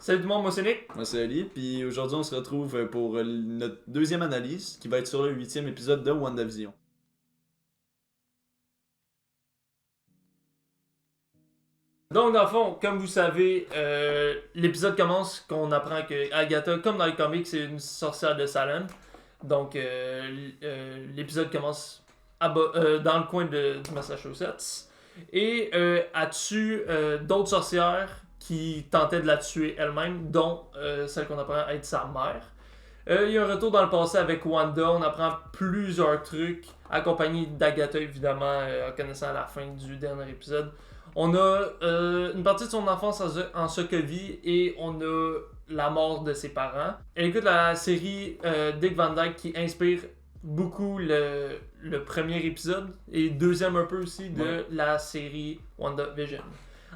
Salut tout le monde, moi c'est Nick. Moi c'est Ali, puis aujourd'hui on se retrouve pour notre deuxième analyse qui va être sur le 8e épisode de WandaVision. Donc dans le fond, comme vous savez, l'épisode commence qu'on apprend que Agatha, comme dans les comics, c'est une sorcière de Salem. Donc l'épisode commence dans le coin du Massachusetts. Et elle tue d'autres sorcières qui tentaient de la tuer elle-même, dont celle qu'on apprend être sa mère. Il y a un retour dans le passé avec Wanda, on apprend plusieurs trucs, accompagné d'Agatha évidemment, en connaissant la fin du dernier épisode. On a une partie de son enfance en Sokovie et on a la mort de ses parents. Elle écoute la série Dick Van Dyke qui inspire beaucoup le premier épisode et deuxième un peu aussi de la série WandaVision.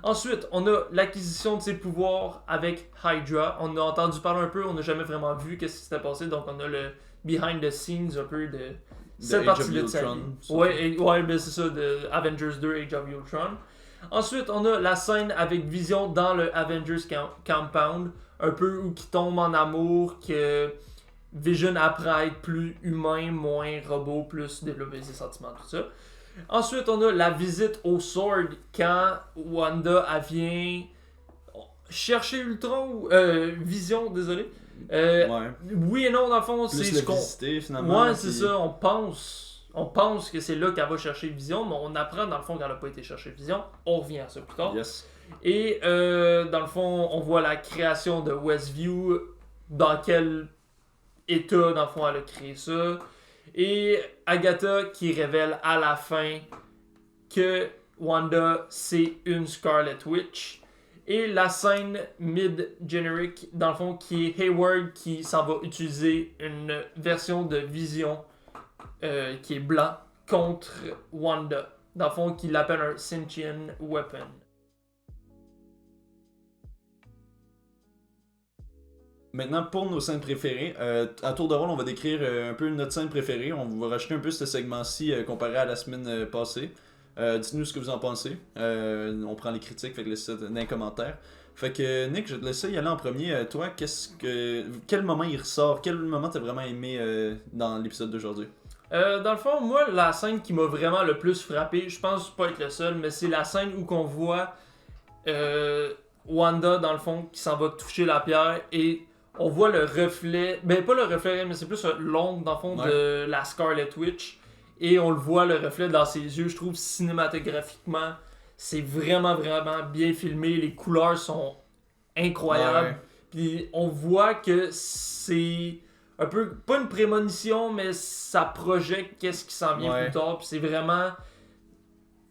Ensuite, on a l'acquisition de ses pouvoirs avec Hydra. On a entendu parler un peu, on n'a jamais vraiment vu qu'est-ce qui s'était passé, donc on a le behind the scenes un peu de cette partie-là de sa vie. Ouais, ben c'est ça, de Avengers 2, Age of Ultron. Ensuite, on a la scène avec Vision dans le Avengers Compound, un peu où qui tombe en amour, que Vision apprend à être plus humain, moins robot, plus développer ses sentiments, tout ça. Ensuite, on a la visite au Sword quand Wanda vient chercher Ultron, Vision, désolé. Oui et non, dans le fond, plus c'est ce qu'on visiter finalement. Ouais, c'est ça, on pense que c'est là qu'elle va chercher Vision, mais on apprend dans le fond qu'elle n'a pas été chercher Vision. On revient à ça plus tard. Yes. Et dans le fond, on voit la création de Westview, dans quel état, dans le fond, elle a créé ça. Et Agatha qui révèle à la fin que Wanda, c'est une Scarlet Witch. Et la scène mid-generic, dans le fond, qui est Hayward qui s'en va utiliser une version de Vision qui est blanc contre Wanda. Dans le fond, qui l'appelle un Sentient Weapon. Maintenant, pour nos scènes préférées, à tour de rôle, on va décrire un peu notre scène préférée. On va rajouter un peu ce segment-ci comparé à la semaine passée. Dites-nous ce que vous en pensez. On prend les critiques, fait que laissez ça dans les commentaires. Fait que Nick, je vais te laisser y aller en premier. Toi, quel moment il ressort? Quel moment t'as vraiment aimé dans l'épisode d'aujourd'hui? Dans le fond, moi, la scène qui m'a vraiment le plus frappé, je pense pas être le seul, mais c'est la scène où qu'on voit Wanda, dans le fond, qui s'en va toucher la pierre et on voit le reflet, ben pas le reflet, mais c'est plus l'ombre, dans le fond, de la Scarlet Witch. Et on le voit, le reflet dans ses yeux. Je trouve cinématographiquement, c'est vraiment, vraiment bien filmé. Les couleurs sont incroyables. Ouais. Puis on voit que c'est un peu, pas une prémonition, mais ça projette qu'est-ce qui s'en vient plus tard. Puis c'est vraiment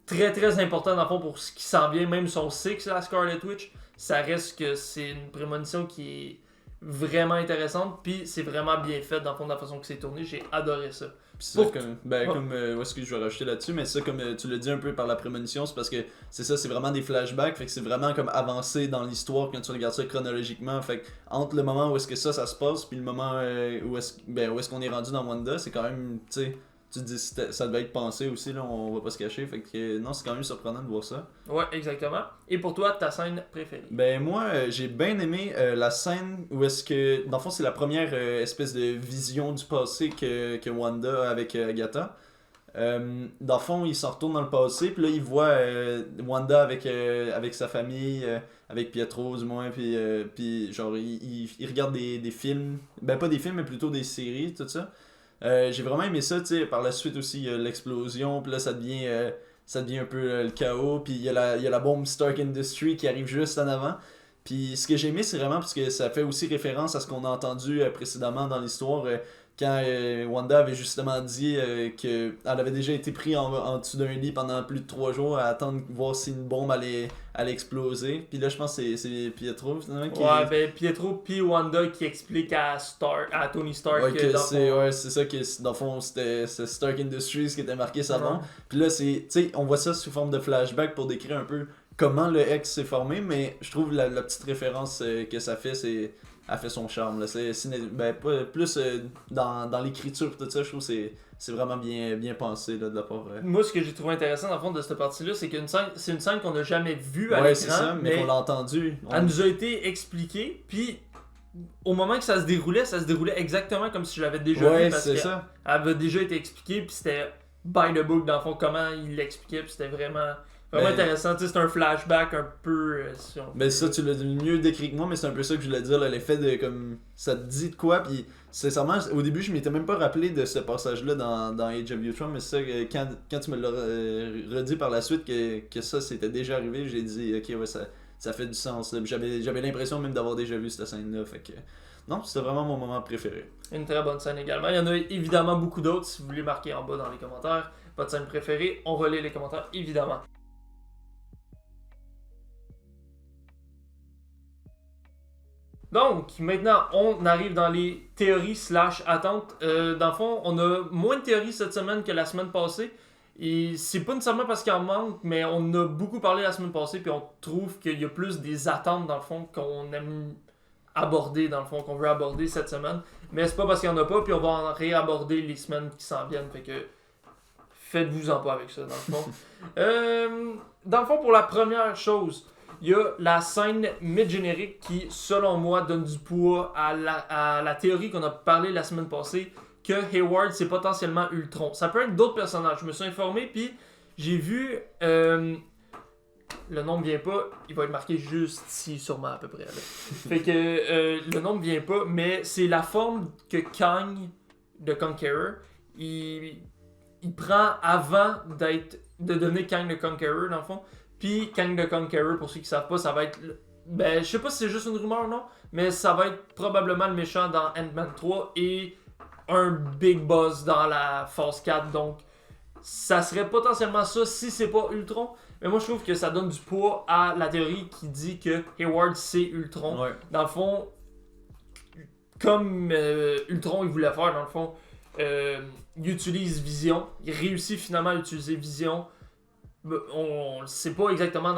très, très important, dans le fond, pour ce qui s'en vient. Même si on sait que c'est la Scarlet Witch, ça reste que c'est une prémonition qui est vraiment intéressante, puis c'est vraiment bien fait dans le fond de la façon que c'est tourné, j'ai adoré ça. Pis ça, où est-ce que je vais rajouter là-dessus, mais ça, comme tu l'as dit un peu par la prémonition, c'est parce que c'est ça, c'est vraiment des flashbacks, fait que c'est vraiment comme avancé dans l'histoire quand tu regardes ça chronologiquement, fait que entre le moment où est-ce que ça se passe, puis le moment où est-ce qu'on est rendu dans Wanda, c'est quand même, tu sais, tu te dis ça devait être pensé aussi, là, on va pas se cacher, fait que non, c'est quand même surprenant de voir ça. Ouais, exactement. Et pour toi, ta scène préférée? Ben moi, j'ai bien aimé la scène où est-ce que, dans le fond, c'est la première espèce de vision du passé que Wanda a avec Agatha. Dans le fond, il s'en retourne dans le passé, puis là, il voit Wanda avec sa famille, avec Pietro, du moins, puis genre, il regarde des films, ben pas des films, mais plutôt des séries, tout ça. J'ai vraiment aimé ça, tu sais. Par la suite aussi, il y a l'explosion, puis là, ça devient un peu le chaos, puis il y a la bombe Stark Industries qui arrive juste en avant. Puis ce que j'ai aimé, c'est vraiment parce que ça fait aussi référence à ce qu'on a entendu précédemment dans l'histoire, quand Wanda avait justement dit qu'elle avait déjà été prise en dessous d'un lit pendant plus de 3 jours à attendre voir si une bombe allait exploser. Puis là, je pense que c'est Pietro finalement qui... Ouais, ben Pietro puis Wanda qui explique à Tony Stark que dans c'est ça que dans le fond c'était Stark Industries qui était marqué sa nom. Puis là, tu sais, on voit ça sous forme de flashback pour décrire un peu comment le X s'est formé, mais je trouve la petite référence que ça fait, elle fait son charme. Là. Plus dans l'écriture tout ça, je trouve que c'est vraiment bien pensé là, de la part. Moi, ce que j'ai trouvé intéressant dans le fond de cette partie-là, c'est c'est une scène qu'on n'a jamais vue à Ouais, l'écran, c'est ça, mais qu'on l'a entendu. Elle nous a été expliquée, puis au moment que ça se déroulait exactement comme si je l'avais déjà vu, parce qu'elle avait déjà été expliquée, puis c'était by the book dans le fond, comment il l'expliquait, puis c'était vraiment intéressant. Tu sais, c'est un flashback un peu. Mais ça, tu l'as mieux décrit que moi, mais c'est un peu ça que je voulais dire, là, l'effet de comme ça te dit de quoi, puis sincèrement, au début, je m'étais même pas rappelé de ce passage-là dans Age of Ultron, mais c'est ça, quand tu me l'as redit par la suite que ça c'était déjà arrivé, j'ai dit, ok, ouais, ça fait du sens. J'avais l'impression même d'avoir déjà vu cette scène-là, fait que. Non, c'était vraiment mon moment préféré. Une très bonne scène également. Il y en a évidemment beaucoup d'autres. Si vous voulez marquer en bas dans les commentaires votre scène préférée, on relaie les commentaires évidemment. Donc, maintenant, on arrive dans les théories / attentes. Dans le fond, on a moins de théories cette semaine que la semaine passée. Et c'est pas nécessairement parce qu'il en manque, mais on a beaucoup parlé la semaine passée, puis on trouve qu'il y a plus des attentes, dans le fond, qu'on aime aborder, dans le fond, qu'on veut aborder cette semaine. Mais c'est pas parce qu'il y en a pas, puis on va en réaborder les semaines qui s'en viennent. Fait que faites-vous-en pas avec ça, dans le fond. Dans le fond, pour la première chose, il y a la scène mid-générique qui, selon moi, donne du poids à la théorie qu'on a parlé la semaine passée, que Hayward, c'est potentiellement Ultron. Ça peut être d'autres personnages. Je me suis informé, puis j'ai vu... le nom ne vient pas, il va être marqué juste ici, sûrement à peu près. Là. Fait que le nom ne vient pas, mais c'est la forme que Kang, de Conqueror, il prend avant de devenir Kang the Conqueror, dans le fond. Puis Kang the Conqueror, pour ceux qui ne savent pas, ça va être... je sais pas si c'est juste une rumeur ou non, mais ça va être probablement le méchant dans Ant-Man 3 et un big boss dans la phase 4. Donc, ça serait potentiellement ça si c'est pas Ultron. Mais moi, je trouve que ça donne du poids à la théorie qui dit que Hayward, c'est Ultron. Ouais. Dans le fond, comme Ultron, il voulait faire, dans le fond, il utilise Vision. Il réussit finalement à utiliser Vision. On ne sait pas exactement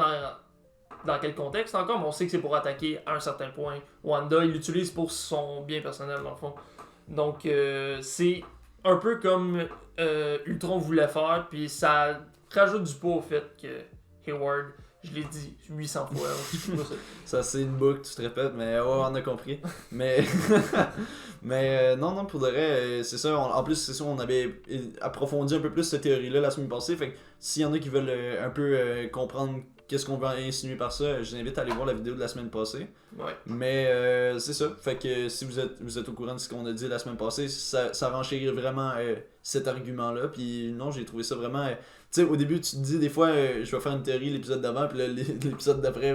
dans quel contexte encore, mais on sait que c'est pour attaquer à un certain point Wanda. Il l'utilise pour son bien personnel, dans le fond. Donc, c'est un peu comme Ultron voulait faire, puis ça rajoute du poids au fait que Hayward, je l'ai dit 800 fois. Ça, c'est une boucle, tu te répètes, mais on a compris. Mais non, pour de vrai, c'est ça. En plus, c'est ça, on avait approfondi un peu plus cette théorie-là la semaine passée. Fait que s'il y en a qui veulent un peu comprendre qu'est-ce qu'on va insinuer par ça, je vous invite à aller voir la vidéo de la semaine passée. Ouais. Mais c'est ça. Fait que si vous êtes au courant de ce qu'on a dit la semaine passée, ça renchérit vraiment cet argument-là. Puis non, j'ai trouvé ça vraiment... Tu sais, au début, tu te dis des fois, je vais faire une théorie l'épisode d'avant, puis là, l'épisode d'après,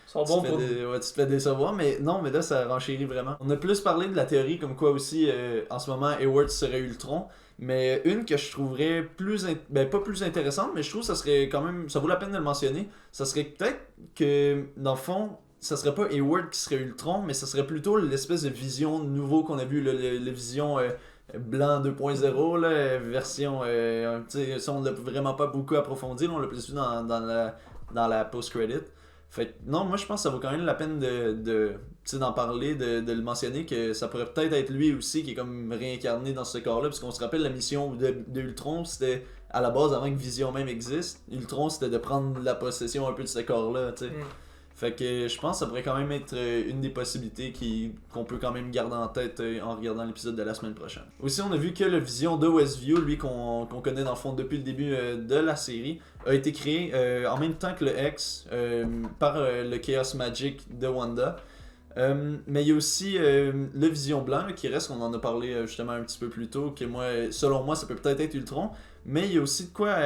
tu te fais décevoir. Mais non, mais là, ça renchérit vraiment. On a plus parlé de la théorie comme quoi aussi, en ce moment, Hayward serait Ultron. Mais une que je trouverais pas plus intéressante, mais je trouve que ça serait quand même, ça vaut la peine de le mentionner, ça serait peut-être que, dans le fond, ça serait pas Hayward qui serait Ultron, mais ça serait plutôt l'espèce de vision nouveau qu'on a vu, le vision blanc 2.0, là, version, ça on l'a vraiment pas beaucoup approfondi, là, on l'a plus vu dans la post-credit. Fait que, non, moi je pense que ça vaut quand même la peine d'en parler, de le mentionner, que ça pourrait peut-être être lui aussi qui est comme réincarné dans ce corps-là, parce qu'on se rappelle la mission de Ultron, c'était à la base, avant que Vision même existe, Ultron c'était de prendre la possession un peu de ce corps-là, tu sais. Fait que je pense que ça pourrait quand même être une des possibilités qu'on peut quand même garder en tête en regardant l'épisode de la semaine prochaine. Aussi, on a vu que le Vision de Westview, lui qu'on connaît dans le fond depuis le début de la série, a été créé en même temps que le X par le Chaos Magic de Wanda. Mais il y a aussi le Vision Blanc là, qui reste, on en a parlé justement un petit peu plus tôt, que selon moi ça peut peut-être être Ultron. Mais il y a aussi de quoi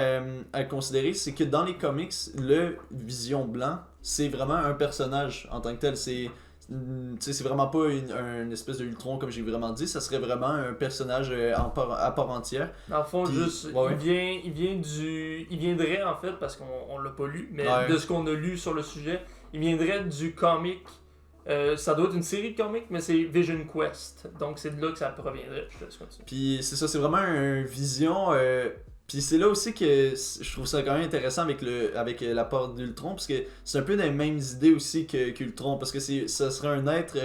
à considérer, c'est que dans les comics, le Vision Blanc, c'est vraiment un personnage en tant que tel. C'est vraiment pas une espèce de Ultron comme j'ai vraiment dit, ça serait vraiment un personnage à part entière. Dans le fond, il viendrait en fait, parce qu'on l'a pas lu, mais de ce qu'on a lu sur le sujet, il viendrait du comic. Ça doit être une série de comics, mais c'est Vision Quest. Donc c'est de là que ça proviendrait. Je te laisse continuer. Puis c'est ça, c'est vraiment une vision Puis c'est là aussi que je trouve ça quand même intéressant avec l'apport d'Ultron, parce que c'est un peu les mêmes idées aussi qu'Ultron, parce que ça serait un être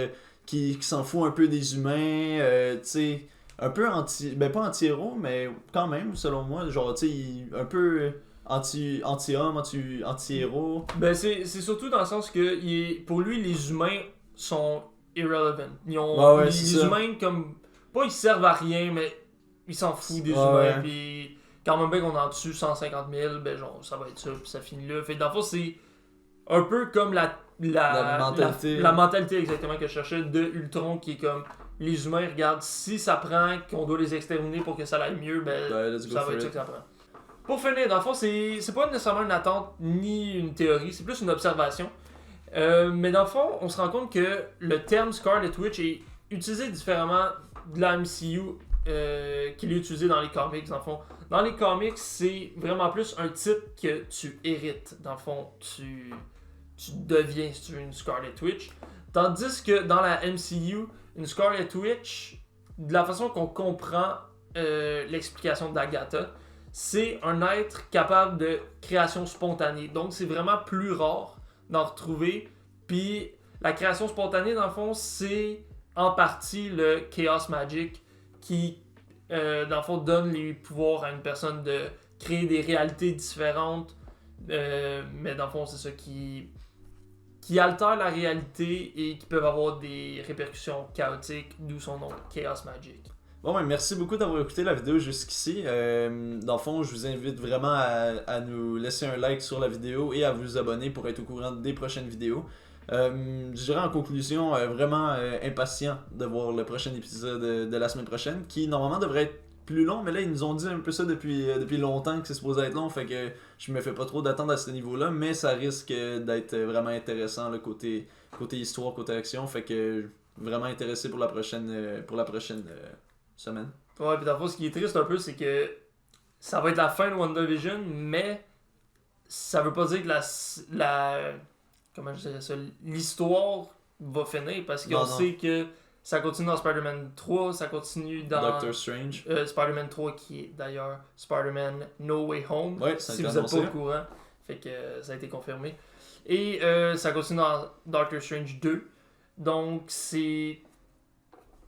qui s'en fout un peu des humains, tu sais, un peu ben pas anti-héros, mais quand même, selon moi, genre, tu sais, un peu anti-homme, anti-héros. Ben c'est surtout dans le sens que pour lui, les humains sont irrelevant. Ouais, Les humains, comme, pas ils servent à rien, mais ils s'en foutent des humains, puis quand même bien qu'on en tue 150 000, ben genre, ça va être ça, puis ça finit là. Fait dans le fond, c'est un peu comme la mentalité exactement que je cherchais de Ultron, qui est comme, les humains, regarde, si ça prend qu'on doit les exterminer pour que ça aille mieux, ben ça va être ça que ça prend. Pour finir, dans le fond, c'est pas nécessairement une attente ni une théorie, c'est plus une observation. Mais dans le fond, on se rend compte que le terme Scarlet Witch est utilisé différemment de la MCU qu'il est utilisé dans les comics, dans le fond. Dans les comics, c'est vraiment plus un titre que tu hérites. Dans le fond, tu deviens, si tu veux, une Scarlet Witch. Tandis que dans la MCU, une Scarlet Witch, de la façon qu'on comprend l'explication d'Agatha, c'est un être capable de création spontanée. Donc, c'est vraiment plus rare d'en retrouver. Puis, la création spontanée, dans le fond, c'est en partie le Chaos Magic qui, dans le fond, donne les pouvoirs à une personne de créer des réalités différentes. Mais dans le fond, c'est ça qui altère la réalité et qui peuvent avoir des répercussions chaotiques, d'où son nom, Chaos Magic. Bon, ben, merci beaucoup d'avoir écouté la vidéo jusqu'ici. Dans le fond, je vous invite vraiment à nous laisser un like sur la vidéo et à vous abonner pour être au courant des prochaines vidéos. Je dirais en conclusion, vraiment impatient de voir le prochain épisode de la semaine prochaine, qui normalement devrait être plus long, mais là ils nous ont dit un peu ça depuis longtemps que c'est supposé être long, fait que je me fais pas trop d'attendre à ce niveau-là, mais ça risque d'être vraiment intéressant, le côté histoire, côté action, fait que vraiment intéressé pour la prochaine semaine. Ouais, puis dans le fond, ce qui est triste un peu, c'est que ça va être la fin de WandaVision, mais ça veut pas dire que comment je dirais ça, l'histoire va finir, parce qu'on sait que ça continue dans Spider-Man 3, ça continue dans Doctor Strange. Spider-Man 3 qui est d'ailleurs Spider-Man No Way Home, ouais, si vous n'êtes pas au courant, fait que ça a été confirmé. Et ça continue dans Doctor Strange 2, donc c'est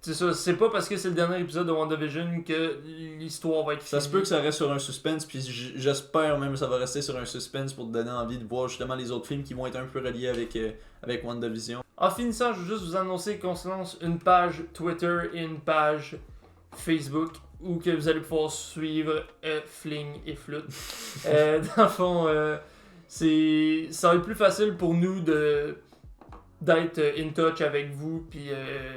ça, c'est pas parce que c'est le dernier épisode de WandaVision que l'histoire va être finie. Ça se peut que ça reste sur un suspense, puis j'espère même que ça va rester sur un suspense pour te donner envie de voir justement les autres films qui vont être un peu reliés avec WandaVision. En finissant, je veux juste vous annoncer qu'on se lance une page Twitter et une page Facebook où que vous allez pouvoir suivre Fling et Flûte. Dans le fond, ça va être plus facile pour nous d'être in touch avec vous, puis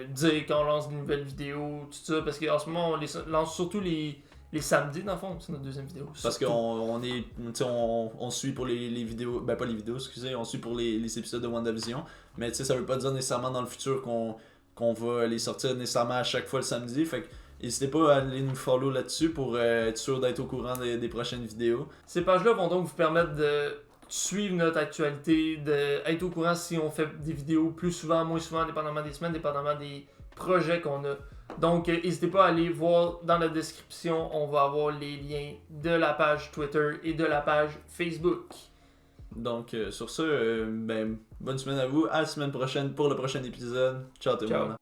dire quand on lance de nouvelles vidéos, tout ça, parce qu'en ce moment, on les lance surtout les samedis, dans le fond, c'est notre deuxième vidéo. Parce qu'on suit pour les vidéos, ben pas les vidéos, excusez, on suit pour les épisodes de WandaVision, mais tu sais, ça veut pas dire nécessairement dans le futur qu'on va les sortir nécessairement à chaque fois le samedi, fait que n'hésitez pas à aller nous follow là-dessus pour être sûr d'être au courant des prochaines vidéos. Ces pages-là vont donc vous permettre de suivre notre actualité, d'être au courant si on fait des vidéos plus souvent, moins souvent, dépendamment des semaines, dépendamment des projets qu'on a. Donc, n'hésitez pas à aller voir dans la description, on va avoir les liens de la page Twitter et de la page Facebook. Donc, sur ce, bonne semaine à vous, à la semaine prochaine pour le prochain épisode. Ciao tout le monde.